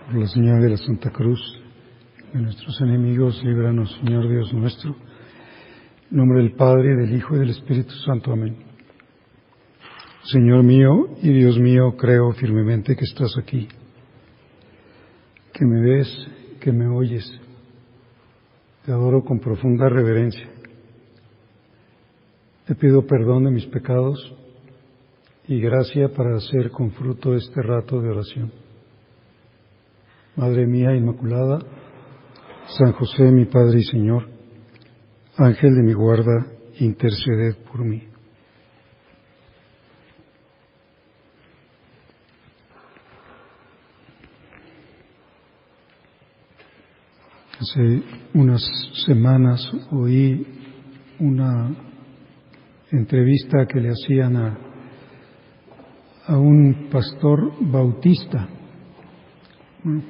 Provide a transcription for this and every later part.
Por la señal de la Santa Cruz de nuestros enemigos, líbranos, Señor Dios nuestro. En nombre del Padre, del Hijo y del Espíritu Santo. Amén. Señor mío y Dios mío, creo firmemente que estás aquí, que me ves, que me oyes. Te adoro con profunda reverencia. Te pido perdón de mis pecados y gracia para hacer con fruto este rato de oración. Madre mía Inmaculada, San José, mi Padre y Señor, Ángel de mi guarda, interceded por mí. Hace unas semanas oí una entrevista que le hacían a un pastor bautista. Bueno,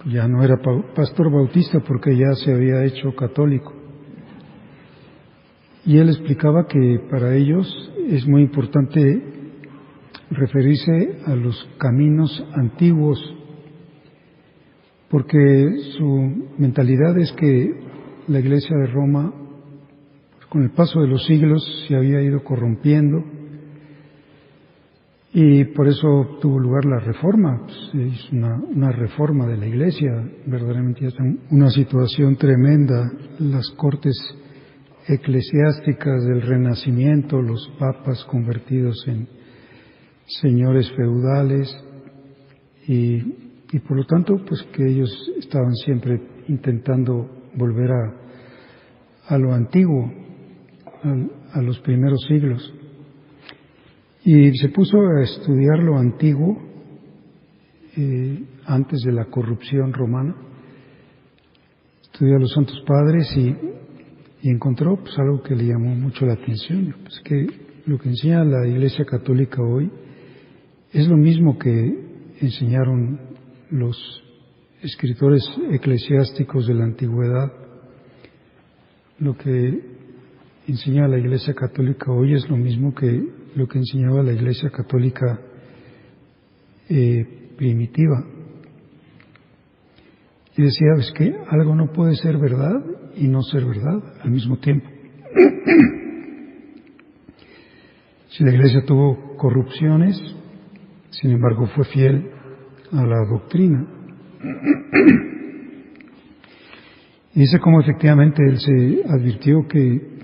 ya no era pastor bautista porque ya se había hecho católico. Y él explicaba que para ellos es muy importante referirse a los caminos antiguos, porque su mentalidad es que la Iglesia de Roma, con el paso de los siglos, se había ido corrompiendo y por eso tuvo lugar la Reforma. Se hizo una reforma de la Iglesia, verdaderamente es una situación tremenda. Las cortes eclesiásticas del Renacimiento, los papas convertidos en señores feudales y por lo tanto, pues que ellos estaban siempre intentando volver a lo antiguo, a los primeros siglos. Y se puso a estudiar lo antiguo antes de la corrupción romana. Estudió a los santos padres y encontró pues algo que le llamó mucho la atención, pues que lo que enseña la Iglesia Católica hoy es lo mismo que enseñaron los escritores eclesiásticos de la antigüedad. Lo que enseña la Iglesia Católica hoy es lo mismo que lo que enseñaba la Iglesia Católica primitiva. Y decía, es que algo no puede ser verdad y no ser verdad al mismo tiempo. Si la Iglesia tuvo corrupciones, sin embargo fue fiel a la doctrina. Y dice cómo efectivamente él se advirtió que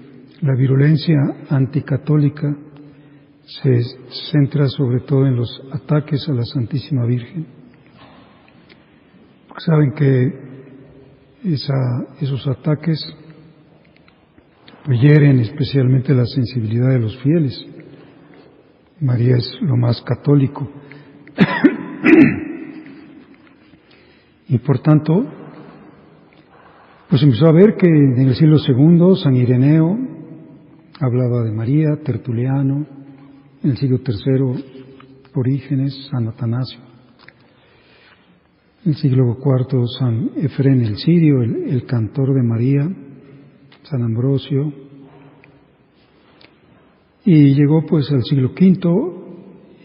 la virulencia anticatólica se centra sobre todo en los ataques a la Santísima Virgen. Porque saben que esos ataques hieren especialmente la sensibilidad de los fieles. María es lo más católico. Y por tanto, pues empezó a ver que en el siglo II San Ireneo hablaba de María, Tertuliano, en el siglo III Orígenes, San Atanasio, en el siglo IV San Efrén el Sirio, el cantor de María, San Ambrosio, y llegó pues al siglo V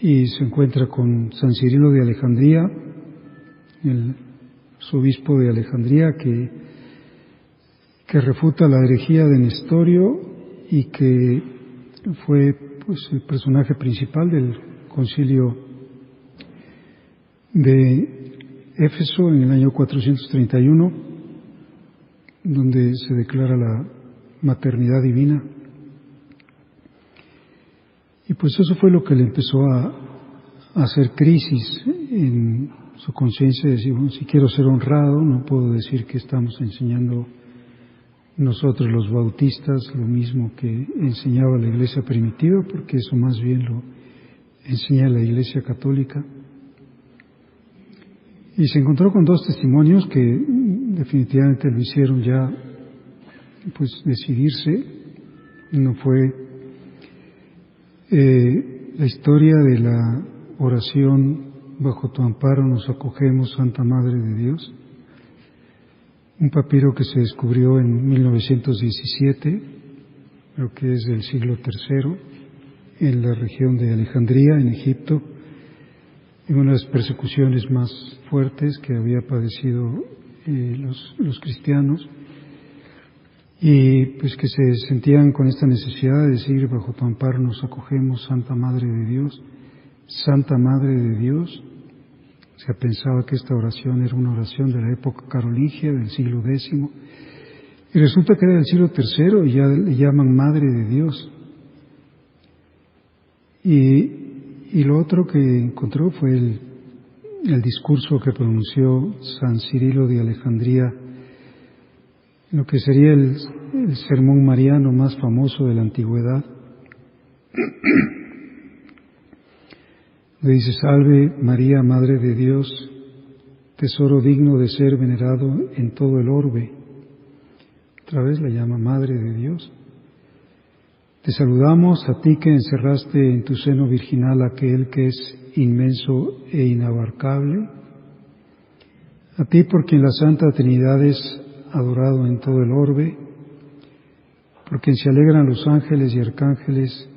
y se encuentra con San Cirilo de Alejandría, el arzobispo de Alejandría que refuta la herejía de Nestorio y que fue pues el personaje principal del concilio de Éfeso en el año 431, donde se declara la maternidad divina. Y pues eso fue lo que le empezó a hacer crisis en su conciencia, de decir, bueno, si quiero ser honrado, no puedo decir que estamos enseñando nosotros los bautistas lo mismo que enseñaba la Iglesia primitiva, porque eso más bien lo enseña la Iglesia Católica. Y se encontró con dos testimonios que definitivamente lo hicieron ya pues decidirse. Uno fue la historia de la oración bajo tu amparo nos acogemos, Santa Madre de Dios, un papiro que se descubrió en 1917, creo que es del siglo III, en la región de Alejandría, en Egipto, en una de las persecuciones más fuertes que había padecido los cristianos, y pues que se sentían con esta necesidad de decir: bajo tu amparo nos acogemos, Santa Madre de Dios, Santa Madre de Dios. Se pensaba que esta oración era una oración de la época carolingia, del siglo X, y resulta que era del siglo III, y ya le llaman Madre de Dios. Y lo otro que encontró fue el discurso que pronunció San Cirilo de Alejandría, lo que sería el sermón mariano más famoso de la antigüedad. Le dice: Salve María, Madre de Dios, tesoro digno de ser venerado en todo el orbe. Otra vez la llama Madre de Dios. Te saludamos a ti que encerraste en tu seno virginal aquel que es inmenso e inabarcable, a ti por quien la Santa Trinidad es adorado en todo el orbe, por quien se alegran los ángeles y arcángeles,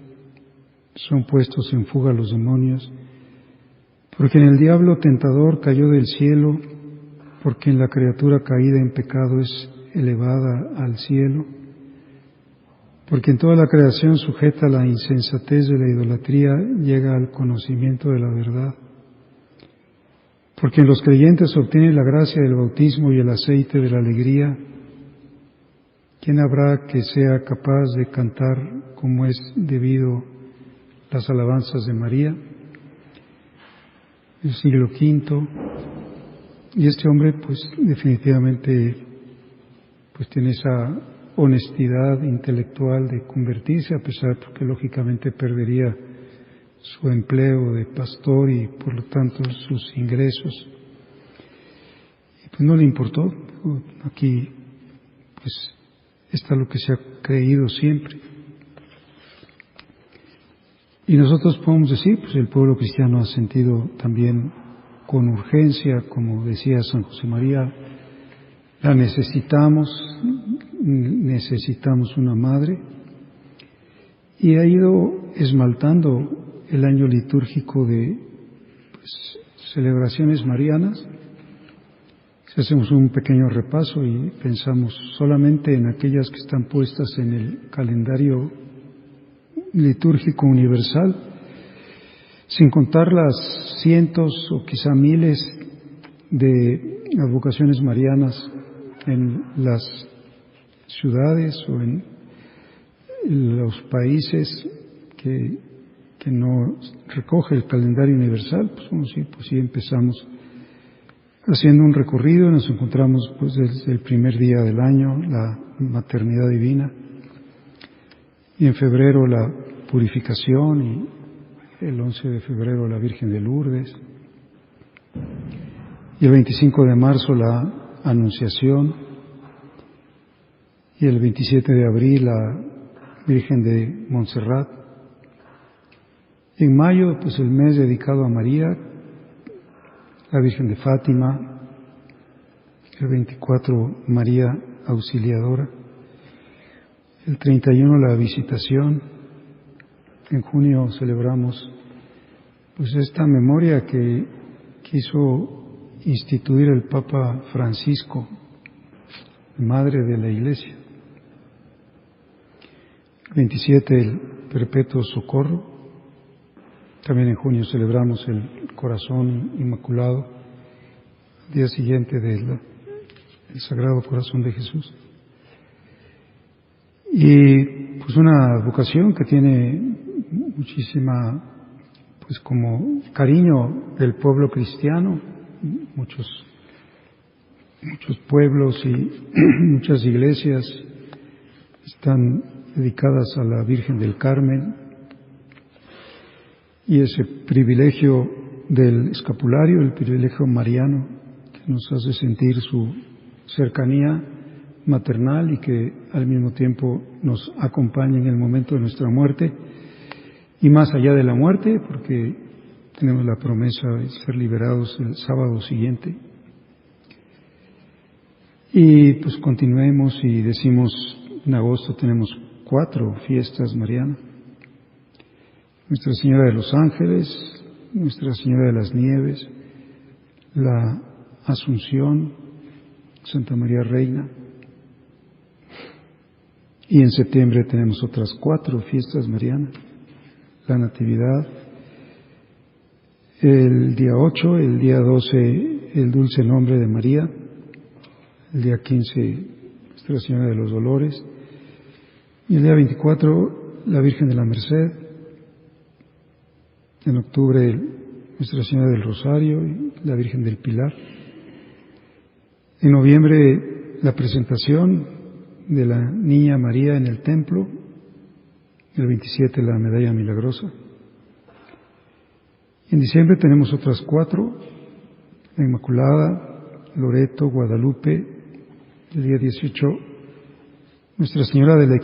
son puestos en fuga los demonios, por quien el diablo tentador cayó del cielo, por quien la criatura caída en pecado es elevada al cielo, por quien toda la creación sujeta a la insensatez de la idolatría llega al conocimiento de la verdad, por quien los creyentes obtienen la gracia del bautismo y el aceite de la alegría. ¿Quién habrá que sea capaz de cantar como es debido las alabanzas de María? El siglo V, y este hombre pues definitivamente pues tiene esa honestidad intelectual de convertirse, a pesar porque lógicamente perdería su empleo de pastor y por lo tanto sus ingresos. Y pues no le importó. Aquí pues está lo que se ha creído siempre. Y nosotros podemos decir, pues el pueblo cristiano ha sentido también con urgencia, como decía San José María, la necesitamos una madre, y ha ido esmaltando el año litúrgico de celebraciones marianas. Si hacemos un pequeño repaso y pensamos solamente en aquellas que están puestas en el calendario litúrgico universal, sin contar las cientos o quizá miles de advocaciones marianas en las ciudades o en los países que no recoge el calendario universal, pues sí empezamos haciendo un recorrido y nos encontramos pues desde el primer día del año la maternidad divina, y en febrero la purificación, y el 11 de febrero la Virgen de Lourdes, y el 25 de marzo la Anunciación, y el 27 de abril la Virgen de Montserrat. En mayo, pues el mes dedicado a María, la Virgen de Fátima, el 24 María Auxiliadora, el 31 la Visitación. En junio celebramos pues esta memoria que quiso instituir el Papa Francisco, Madre de la Iglesia. El 27 el Perpetuo Socorro. También en junio celebramos el Corazón Inmaculado, el día siguiente del Sagrado Corazón de Jesús. Y pues una vocación que tiene muchísima, pues como cariño del pueblo cristiano, muchos pueblos y muchas iglesias están dedicadas a la Virgen del Carmen, y ese privilegio del escapulario, el privilegio mariano, que nos hace sentir su cercanía maternal y que al mismo tiempo nos acompaña en el momento de nuestra muerte y más allá de la muerte, porque tenemos la promesa de ser liberados el sábado siguiente. Y pues continuemos y decimos, en agosto tenemos 4 fiestas marianas: Nuestra Señora de los Ángeles, Nuestra Señora de las Nieves, la Asunción, Santa María Reina. Y en septiembre tenemos otras 4 fiestas marianas. La Natividad, el día 8, el día 12, el Dulce Nombre de María, el día 15, Nuestra Señora de los Dolores, y el día 24, la Virgen de la Merced. En octubre, Nuestra Señora del Rosario y la Virgen del Pilar. En noviembre, la presentación de la Niña María en el templo. El 27, la Medalla Milagrosa. En diciembre tenemos otras 4, la Inmaculada, Loreto, Guadalupe. El día 18, Nuestra Señora de la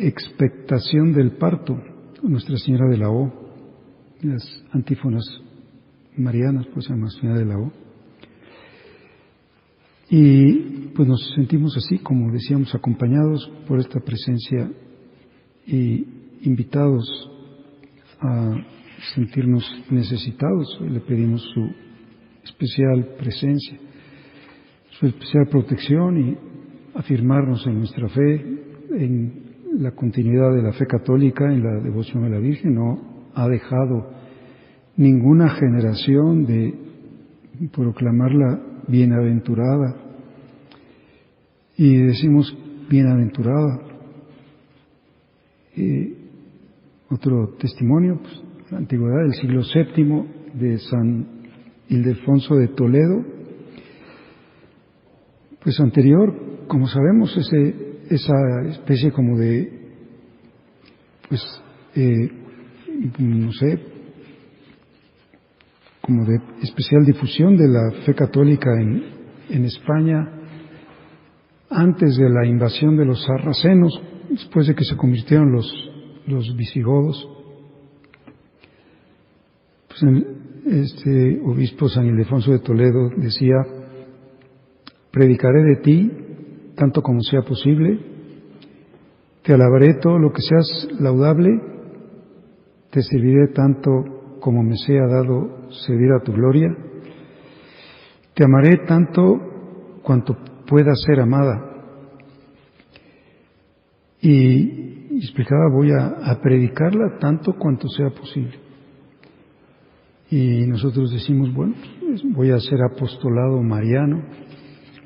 Expectación del Parto, Nuestra Señora de la O, las antífonas marianas, pues se llama Señora de la O. Y pues nos sentimos así, como decíamos, acompañados por esta presencia y invitados a sentirnos necesitados. Le pedimos su especial presencia, su especial protección y afirmarnos en nuestra fe, en la continuidad de la fe católica, en la devoción a la Virgen. No ha dejado ninguna generación de proclamarla bienaventurada. Y decimos bienaventurada. Otro testimonio, pues, la antigüedad del siglo VII de San Ildefonso de Toledo, pues anterior, como sabemos, esa especie como de, pues, no sé, como de especial difusión de la fe católica en España, antes de la invasión de los sarracenos, después de que se convirtieron los visigodos. Pues este obispo San Ildefonso de Toledo decía: predicaré de ti tanto como sea posible, te alabaré todo lo que seas laudable, te serviré tanto como me sea dado servir a tu gloria, te amaré tanto cuanto pueda ser amada. Y explicaba, voy a predicarla tanto cuanto sea posible. Y nosotros decimos, bueno, pues voy a hacer apostolado mariano,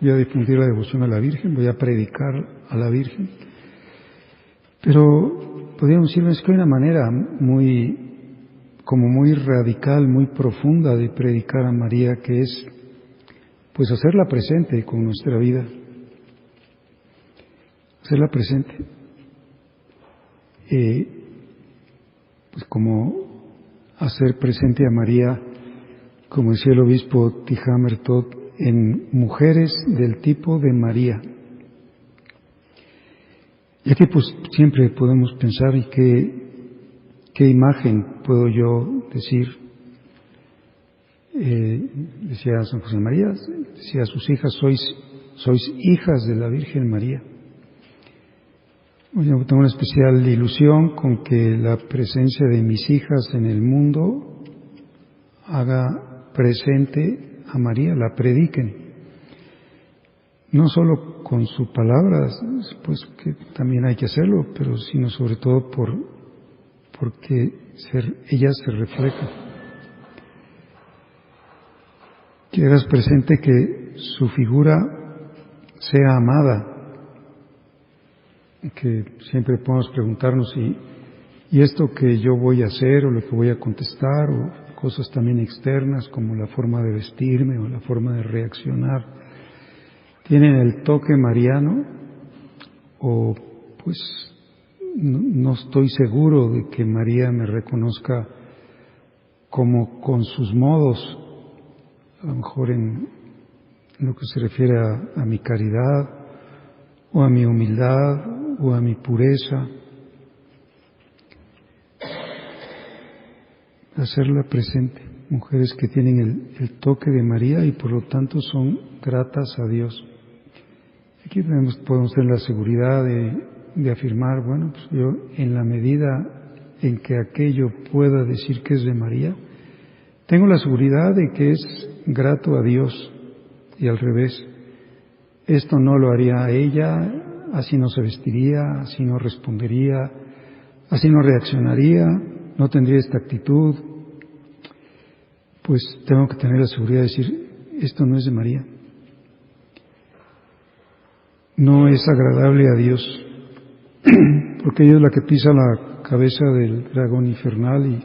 voy a difundir la devoción a la Virgen, voy a predicar a la Virgen. Pero podríamos decir, es que hay una manera muy radical, muy profunda de predicar a María, que es pues hacerla presente con nuestra vida, hacerla presente, pues como hacer presente a María, como decía el obispo Tihamer Todd, en mujeres del tipo de María. Y aquí pues siempre podemos pensar, ¿y qué imagen puedo yo decir? Decía San José María, decía a sus hijas, sois hijas de la Virgen María. Yo tengo una especial ilusión con que la presencia de mis hijas en el mundo haga presente a María, la prediquen. No solo con su palabra, pues que también hay que hacerlo, pero sino sobre todo porque ellas se reflejan. Que hagas presente que su figura sea amada. Que siempre podemos preguntarnos y esto que yo voy a hacer o lo que voy a contestar o cosas también externas como la forma de vestirme o la forma de reaccionar, ¿tienen el toque mariano? O pues no estoy seguro de que María me reconozca como con sus modos, a lo mejor en lo que se refiere a mi caridad o a mi humildad o a mi pureza. Hacerla presente, mujeres que tienen el toque de María y por lo tanto son gratas a Dios. Aquí podemos tener la seguridad de afirmar, bueno, pues yo en la medida en que aquello pueda decir que es de María, tengo la seguridad de que es grato a Dios y al revés. Esto no lo haría ella, así no se vestiría, así no respondería, así no reaccionaría, no tendría esta actitud. Pues tengo que tener la seguridad de decir, esto no es de María. No es agradable a Dios, porque ella es la que pisa la cabeza del dragón infernal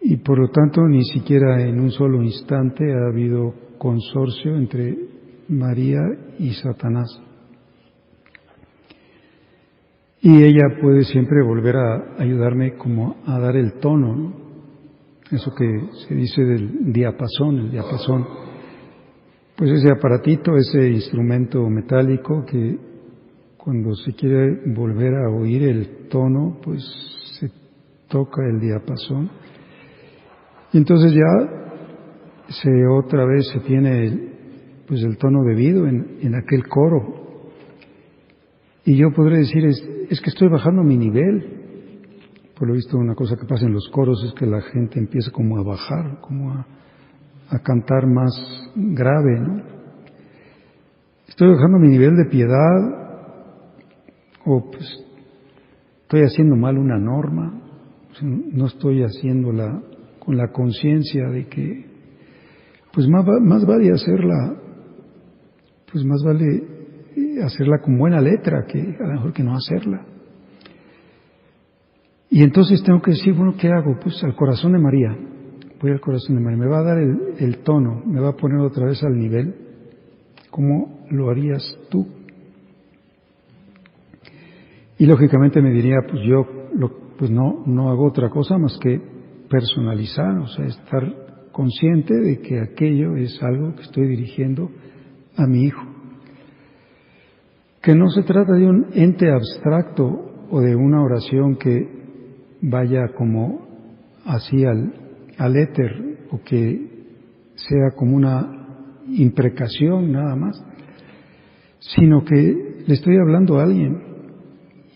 y por lo tanto ni siquiera en un solo instante ha habido consorcio entre María y Satanás. Y ella puede siempre volver a ayudarme como a dar el tono, ¿no? Eso que se dice del diapasón, el diapasón. Pues ese aparatito, ese instrumento metálico que cuando se quiere volver a oír el tono, pues se toca el diapasón. Y entonces ya otra vez se tiene el tono debido en aquel coro. Y yo podré decir, es que estoy bajando mi nivel. Por lo visto, una cosa que pasa en los coros es que la gente empieza como a bajar, como a cantar más grave, ¿no? Estoy bajando mi nivel de piedad, o pues estoy haciendo mal una norma, no estoy haciéndola con la conciencia de que pues más vale hacerla, pues más vale hacerla con buena letra que a lo mejor que no hacerla. Y entonces tengo que decir, bueno, ¿qué hago? Pues al corazón de María. Voy al corazón de María. Me va a dar el tono, me va a poner otra vez al nivel. ¿Cómo lo harías tú? Y lógicamente me diría, pues yo no hago otra cosa más que personalizar, o sea, estar consciente de que aquello es algo que estoy dirigiendo a mi hijo. Que no se trata de un ente abstracto o de una oración que vaya como así al éter o que sea como una imprecación nada más, sino que le estoy hablando a alguien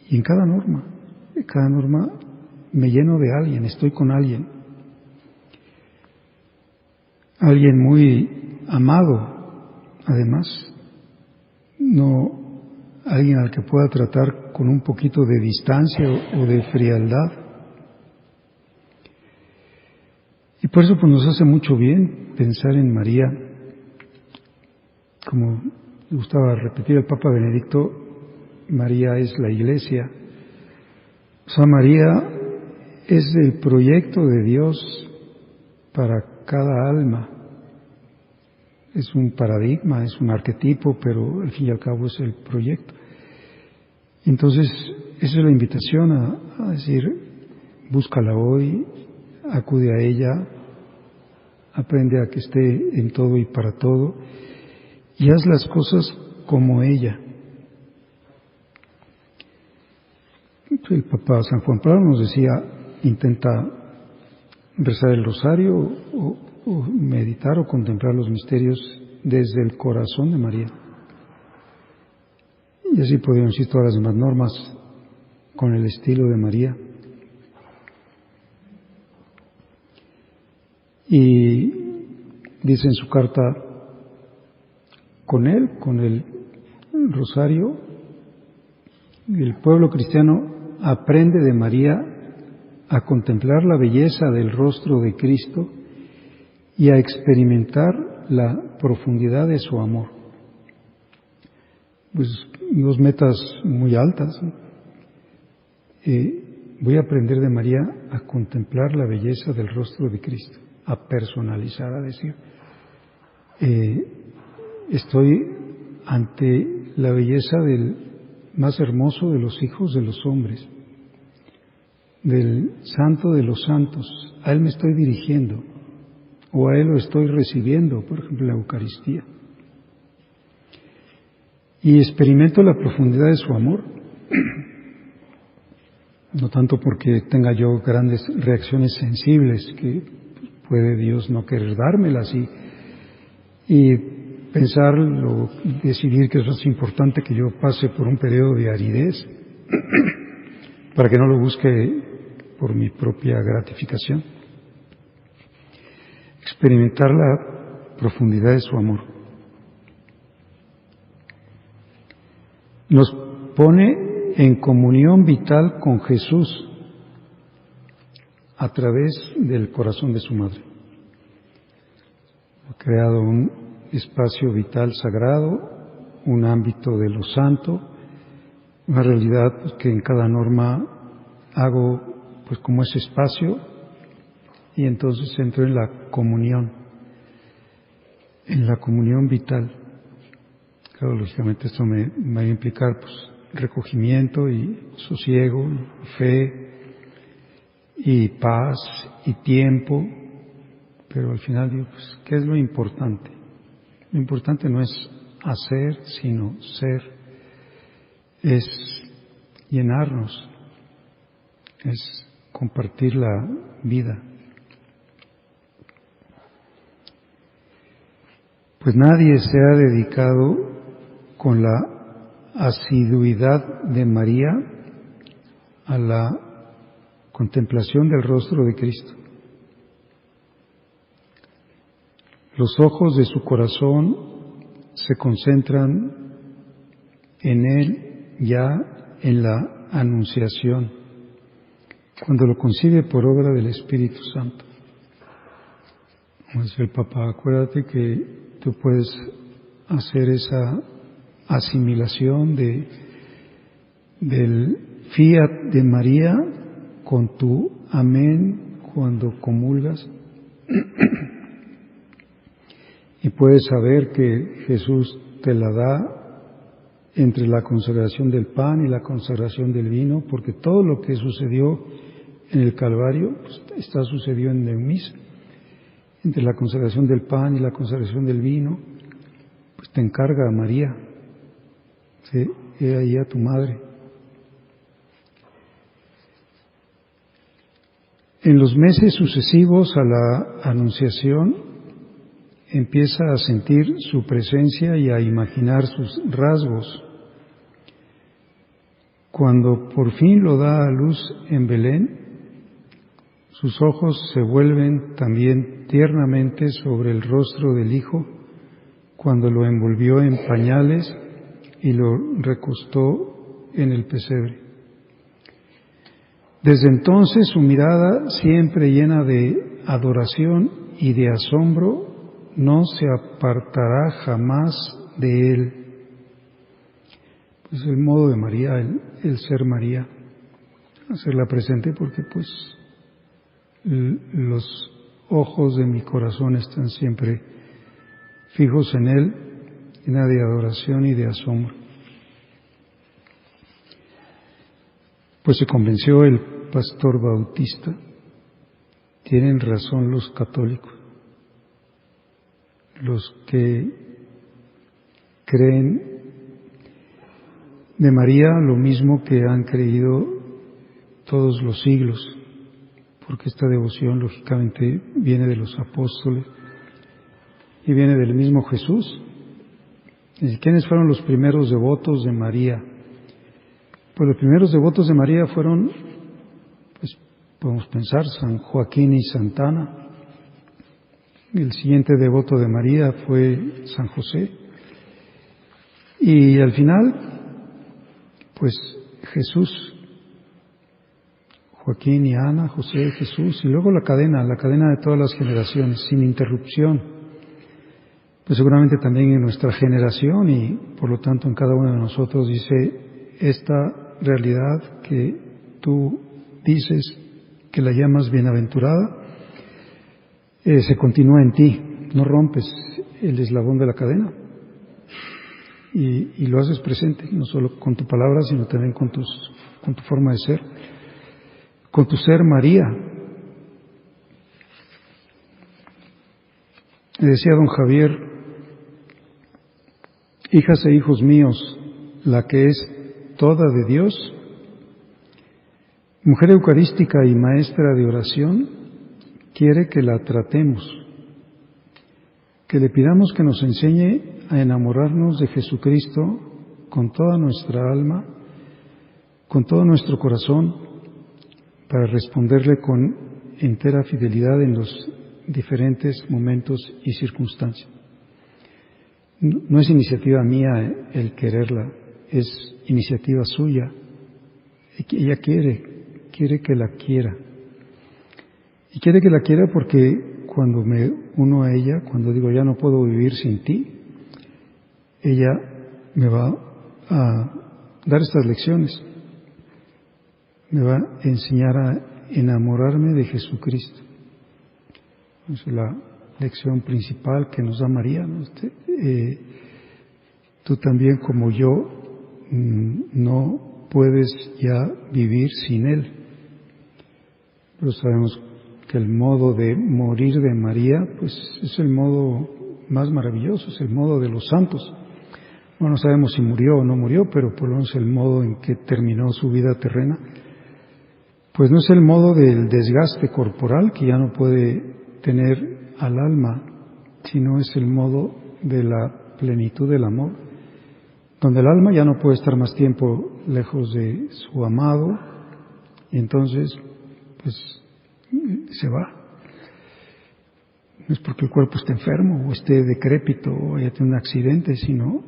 y en cada norma me lleno de alguien, estoy con alguien muy amado, además, no alguien al que pueda tratar con un poquito de distancia o de frialdad. Y por eso pues nos hace mucho bien pensar en María, como le gustaba repetir el Papa Benedicto, María es la Iglesia. O sea, María es el proyecto de Dios para cada alma. Es un paradigma, es un arquetipo, pero al fin y al cabo es el proyecto. Entonces, esa es la invitación a decir, búscala hoy, acude a ella, aprende a que esté en todo y para todo, y haz las cosas como ella. El Papa San Juan Pablo nos decía, intenta rezar el rosario o meditar o contemplar los misterios desde el corazón de María. Y así podríamos decir todas las demás normas con el estilo de María. Y dice en su carta, con el rosario, el pueblo cristiano aprende de María a contemplar la belleza del rostro de Cristo y a experimentar la profundidad de su amor. Pues dos metas muy altas, ¿no? Voy a aprender de María a contemplar la belleza del rostro de Cristo, a personalizar, a decir, estoy ante la belleza del más hermoso de los hijos de los hombres, del santo de los santos. A Él me estoy dirigiendo, o a Él lo estoy recibiendo, por ejemplo, la Eucaristía. Y experimento la profundidad de su amor, no tanto porque tenga yo grandes reacciones sensibles, que puede Dios no querer dármelas, y pensarlo, decidir que eso es importante que yo pase por un periodo de aridez, para que no lo busque por mi propia gratificación. experimentar la profundidad de su amor. Nos pone en comunión vital con Jesús a través del corazón de su madre. Ha creado un espacio vital sagrado, un ámbito de lo santo, una realidad pues, que en cada norma hago pues como ese espacio, y entonces entro en la comunión vital. Claro, lógicamente esto me va a implicar pues recogimiento y sosiego, y fe y paz y tiempo, pero al final digo, pues, ¿qué es lo importante? Lo importante no es hacer, sino ser, es llenarnos, es compartir la vida. Pues nadie se ha dedicado con la asiduidad de María a la contemplación del rostro de Cristo. Los ojos de su corazón se concentran en Él ya en la Anunciación, cuando lo concibe por obra del Espíritu Santo. Como dice el Papa, acuérdate que tú puedes hacer esa asimilación del fiat de María con tu amén cuando comulgas, y puedes saber que Jesús te la da entre la consagración del pan y la consagración del vino, porque todo lo que sucedió en el Calvario pues, está sucediendo en misa. Entre la consagración del pan y la consagración del vino, pues te encarga a María, ¿sí? He ahí a tu madre. En los meses sucesivos a la Anunciación, empieza a sentir su presencia y a imaginar sus rasgos. Cuando por fin lo da a luz en Belén, sus ojos se vuelven también tiernamente sobre el rostro del Hijo cuando lo envolvió en pañales y lo recostó en el pesebre. Desde entonces su mirada, siempre llena de adoración y de asombro, no se apartará jamás de Él. Pues el modo de María, el ser María, hacerla presente, porque pues los ojos de mi corazón están siempre fijos en Él, llena de adoración y de asombro. Pues se convenció el pastor Bautista, tienen razón los católicos, los que creen de María lo mismo que han creído todos los siglos, porque esta devoción lógicamente viene de los apóstoles y viene del mismo Jesús. ¿Y quiénes fueron los primeros devotos de María? Pues los primeros devotos de María fueron, pues podemos pensar, San Joaquín y Santa Ana. El siguiente devoto de María fue San José. Y al final, pues Jesús, Joaquín y Ana, José, Jesús, y luego la cadena de todas las generaciones, sin interrupción. Pues seguramente también en nuestra generación y por lo tanto en cada uno de nosotros dice esta realidad que tú dices que la llamas bienaventurada, se continúa en ti, no rompes el eslabón de la cadena y lo haces presente, no solo con tu palabra, sino también con tu forma de ser, con tu ser María. Le decía don Javier, hijas e hijos míos, la que es toda de Dios, mujer eucarística y maestra de oración, quiere que la tratemos, que le pidamos que nos enseñe a enamorarnos de Jesucristo con toda nuestra alma, con todo nuestro corazón, para responderle con entera fidelidad en los diferentes momentos y circunstancias. No es iniciativa mía el quererla, es iniciativa suya. Ella quiere que la quiera. Y quiere que la quiera porque cuando me uno a ella, cuando digo ya no puedo vivir sin ti, ella me va a dar estas lecciones. Me va a enseñar a enamorarme de Jesucristo. Es la lección principal que nos da María, ¿no? Tú también, como yo, no puedes ya vivir sin Él. Pero sabemos que el modo de morir de María, pues es el modo más maravilloso, es el modo de los santos. Bueno, no sabemos si murió o no murió, pero por lo menos el modo en que terminó su vida terrena, pues no es el modo del desgaste corporal que ya no puede tener al alma, sino es el modo de la plenitud del amor, donde el alma ya no puede estar más tiempo lejos de su amado, y entonces, pues, se va. No es porque el cuerpo esté enfermo, o esté decrépito, o haya tenido un accidente, sino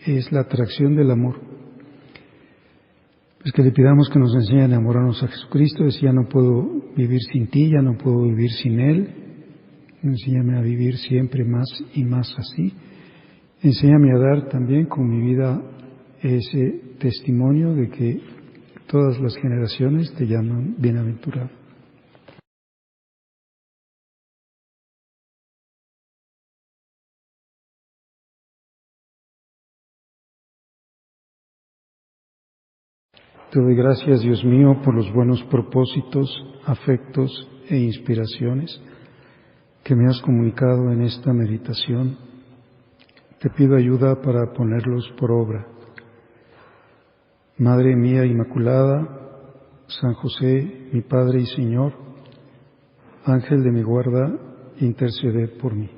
es la atracción del amor. Pues que le pidamos que nos enseñe a enamorarnos a Jesucristo, es ya no puedo vivir sin ti, ya no puedo vivir sin Él. Enséñame a vivir siempre más y más así. Enséñame a dar también con mi vida ese testimonio de que todas las generaciones te llaman bienaventurado. Te doy gracias, Dios mío, por los buenos propósitos, afectos e inspiraciones que me has comunicado en esta meditación. Te pido ayuda para ponerlos por obra. Madre mía Inmaculada, San José, mi Padre y Señor, Ángel de mi guarda, intercede por mí.